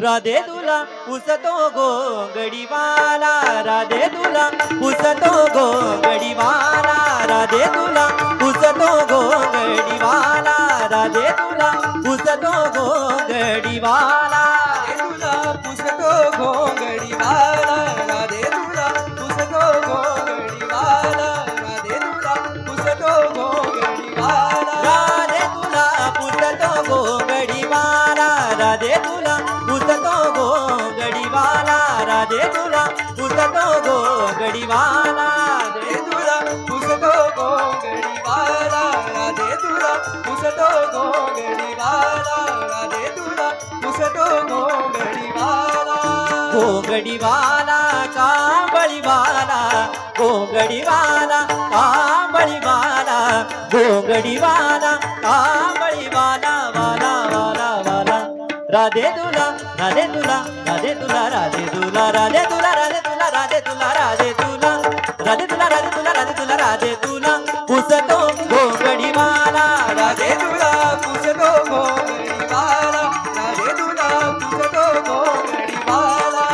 राधे तुला पुसतो गोंगडीवाला राधे तुला पुसतो गोंगडीवाला राधे तुला पुसतो गोंगडीवाला राधे तुला पुसतो गोंगडीवाला तुला पुसतो घोंगडीवाला राधे तुला पुसतो घोंगडीवाला राधे तुला पुसतो घोंगडीवाला राधे तुला पुसतो गोंगडीवाला राधे तुला पुसतो गोंगडीवाला राधे तुला पुसतो गोंगडीवाला राधे तुला पुसतो घोंगडीवाला राधे तुला पुसतो घोंगडीवाला राधे तुला पुसतो घोंगडीवाला गोंगडीवाला कांबळीवाला गोंगडीवाला कांबळीवाला गोंगडीवाला कांबळीवाला वाला वाला वाला राधे तुला राधे तुला राधे तुला राधे तुला राधे तुला राधे तुला राधे तुला राधे तुला राधे तुला राधे तुला राधे तुला राधे तुला पुसतो गोंगडीवाला राधे तुला पुसतो घोंगडीवाला राधे तुला पुसतो घोंगडीवाला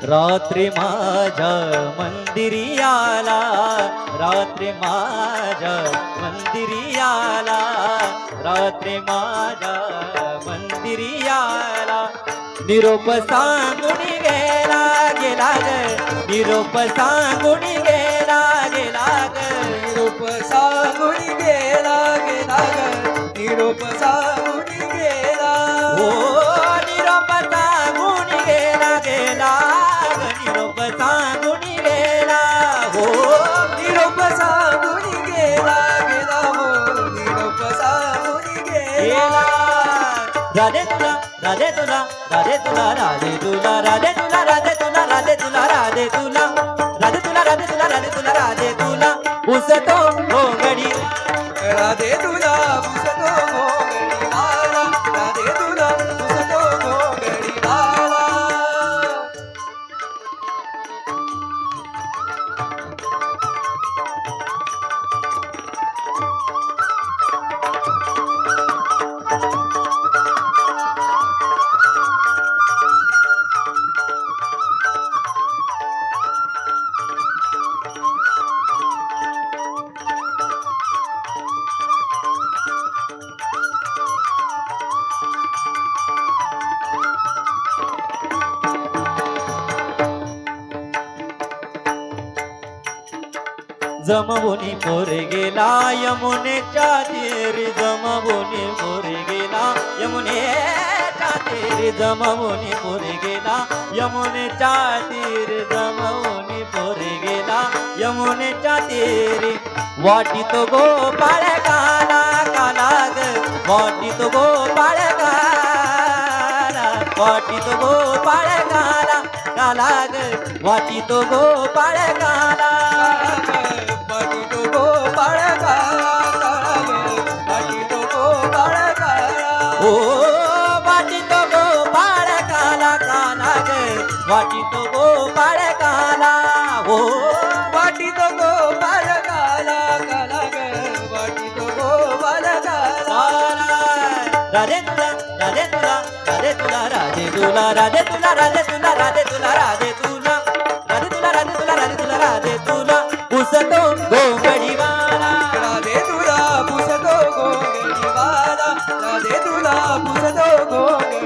रात्री माझ्या मंदिरी आला रात्री माझ्या मंदिरी आला रात्री माझ्या मंदिरी आला निरोप सांगून गेला गेला ग निरोप सांगून गेला गेला ग निरोप सांगून गेला गेला ग निरोप सांगून गेला ओ निरोप सांगून गेला गेला ग निरोप सांगून गेला हो निरोप सांगून गेला गेला हो निरोप सांगून गेला राधे तुला राधे तुला राधे तुला राधे तुला राधे तुला राधे तुला राधे तुला राधे तुला राधे तुला राधे तुला राधे तुला राधे तुला पुसतो गोंगडी राधे तुला पुसतो घोंगडीवाला राधे तुला पुसतो घोंगडीवाला जमवुनी मोरे गेला यमुनेच्या तीरी जमवुनी मोरे गेला यमुनेच्या तीरी जमवुनी मोरे गेला यमुनेच्या तीरी जमवुनी मोरे गेला यमुनेच्या तीरी वाटी तो गोपाळ काला काला ग वाटी तो गोपाळ काला वाटी तो गोपाळ काला काला ग वाटी तो गोपाळ काला बाटी तो गोपाळ काळा काळा ग बाटी तो गोपाळ काळा ओ वाटी तो गोपाळ काला काला ग वाटी तो गोपाळ काला ओ बाटी तो गोपाळ काळा काळा ग बाटी तो गोपाळ काळा राधे तुला राधे तुला राधे तुला राधे तुला राधे तुला राधे तुला राधे तुला राधे तुला राधे तुला राधे तुला राधे तुला राधे तुला पुसतो गोंगडीवाला राधे तुला पुसतो घोंगडीवाला राधे तुला पुसतो घोंगडीवाला